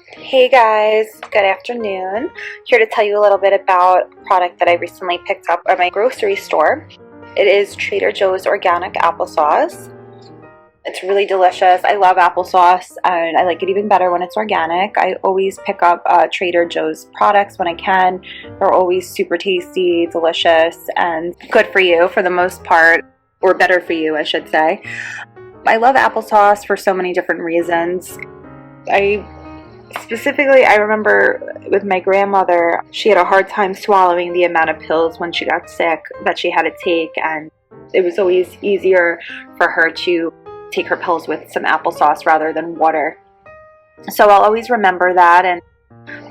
Hey guys, good afternoon. Here to tell you a little bit about a product that I recently picked up at my grocery store. It is Trader Joe's organic applesauce. It's really delicious. I love applesauce and I like it even better when it's organic. I always pick up Trader Joe's products when I can. They're always super tasty, delicious, and good for you for the most part, or better for you, I should say. I love applesauce for so many different reasons. I remember with my grandmother, she had a hard time swallowing the amount of pills when she got sick that she had to take, and it was always easier for her to take her pills with some applesauce rather than water. So I'll always remember that, and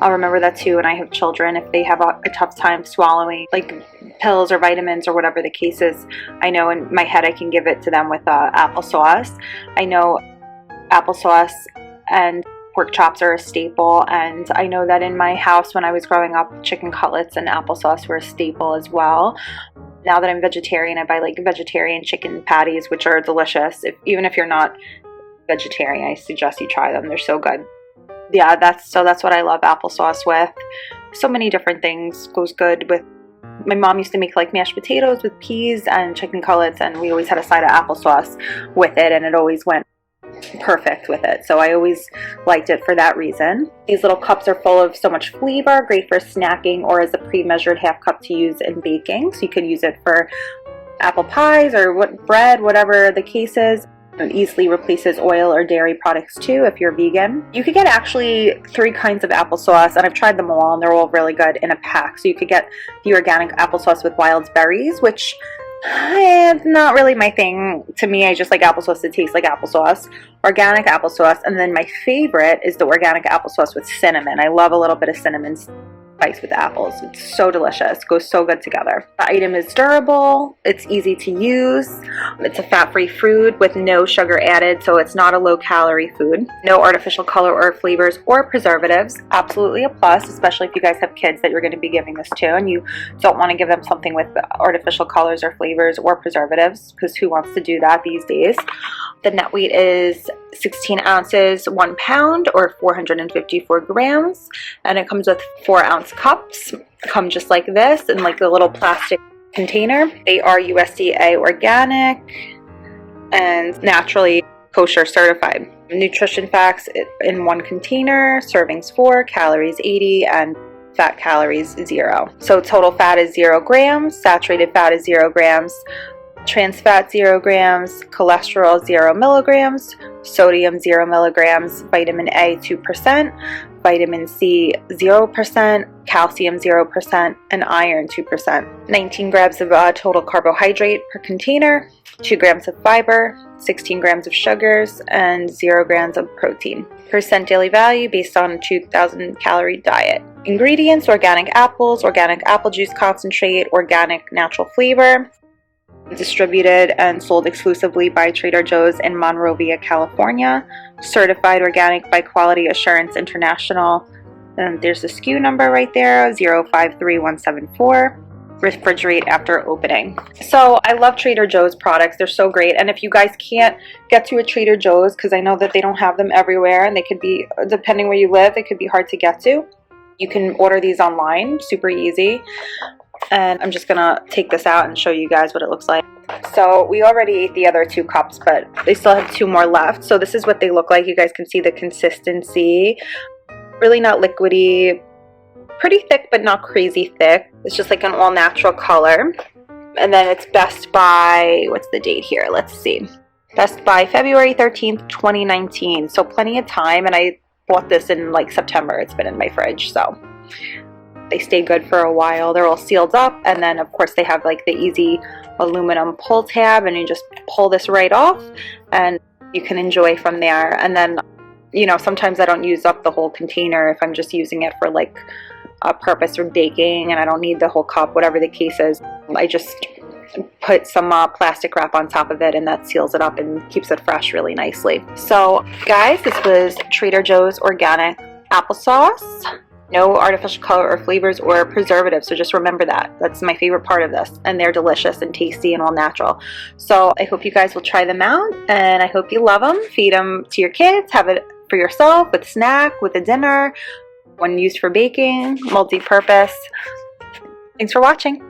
I'll remember that too when I have children. If they have a tough time swallowing like pills or vitamins or whatever the case is, I know in my head I can give it to them with applesauce. I know applesauce and pork chops are a staple, and I know that in my house when I was growing up, chicken cutlets and applesauce were a staple as well. Now that I'm vegetarian, I buy like vegetarian chicken patties, which are delicious. Even if you're not vegetarian, I suggest you try them. They're so good. Yeah, that's what I love applesauce with. So many different things goes good with. My mom used to make like mashed potatoes with peas and chicken cutlets, and we always had a side of applesauce with it, and it always went perfect with it. So I always liked it for that reason. These little cups are full of so much flavor, great for snacking or as a pre-measured half cup to use in baking. So you can use it for apple pies or bread, whatever the case is. It easily replaces oil or dairy products too if you're vegan. You could get actually 3 kinds of applesauce, and I've tried them all and they're all really good in a pack. So you could get the organic applesauce with wild berries, which it's not really my thing. To me, I just like applesauce that tastes like applesauce. Organic applesauce, and then my favorite is the organic applesauce with cinnamon. I love a little bit of cinnamon spice with apples. It's so delicious. It goes so good together. The item is durable. It's easy to use. It's a fat-free food with no sugar added, so it's not a low-calorie food. No artificial color or flavors or preservatives. Absolutely a plus, especially if you guys have kids that you're going to be giving this to and you don't want to give them something with artificial colors or flavors or preservatives, because who wants to do that these days? The net weight is 16 ounces, 1 pound, or 454 grams, and it comes with 4-ounce cups. Come just like this in like a little plastic container. They are USDA organic and naturally kosher certified. Nutrition facts in 1 container: servings 4, calories 80, and fat calories 0. So total fat is 0 grams, saturated fat is 0 grams, trans fat 0 grams, cholesterol 0 milligrams, sodium 0 milligrams, vitamin A 2%, vitamin C 0%, calcium 0%, and iron 2%. 19 grams of total carbohydrate per container, 2 grams of fiber, 16 grams of sugars, and 0 grams of protein. Percent daily value based on a 2,000 calorie diet. Ingredients: organic apples, organic apple juice concentrate, organic natural flavor. Distributed and sold exclusively by Trader Joe's in Monrovia, California. Certified organic by Quality Assurance International. And there's the SKU number right there, 053174. Refrigerate after opening. So I love Trader Joe's products. They're so great. And if you guys can't get to a Trader Joe's, because I know that they don't have them everywhere, and they could be, depending where you live, it could be hard to get to. You can order these online, super easy. And I'm just gonna take this out and show you guys what it looks like. So we already ate the other 2 cups, but they still have 2 more left. So this is what they look like. You guys can see the consistency. Really not liquidy. Pretty thick, but not crazy thick. It's just like an all natural color. And then it's best by, what's the date here? Let's see. Best by February 13th, 2019. So plenty of time. And I bought this in like September. It's been in my fridge, so they stay good for a while. They're all sealed up, and then of course they have like the easy aluminum pull tab, and you just pull this right off and you can enjoy from there. And then, you know, sometimes I don't use up the whole container if I'm just using it for like a purpose for baking and I don't need the whole cup, whatever the case is. I just put some plastic wrap on top of it, and that seals it up and keeps it fresh really nicely. So guys, this was Trader Joe's organic applesauce. No artificial color or flavors or preservatives, so just remember that. That's my favorite part of this, and they're delicious and tasty and all natural. So I hope you guys will try them out, and I hope you love them. Feed them to your kids, have it for yourself, with snack, with a dinner, one used for baking, multi-purpose. Thanks for watching.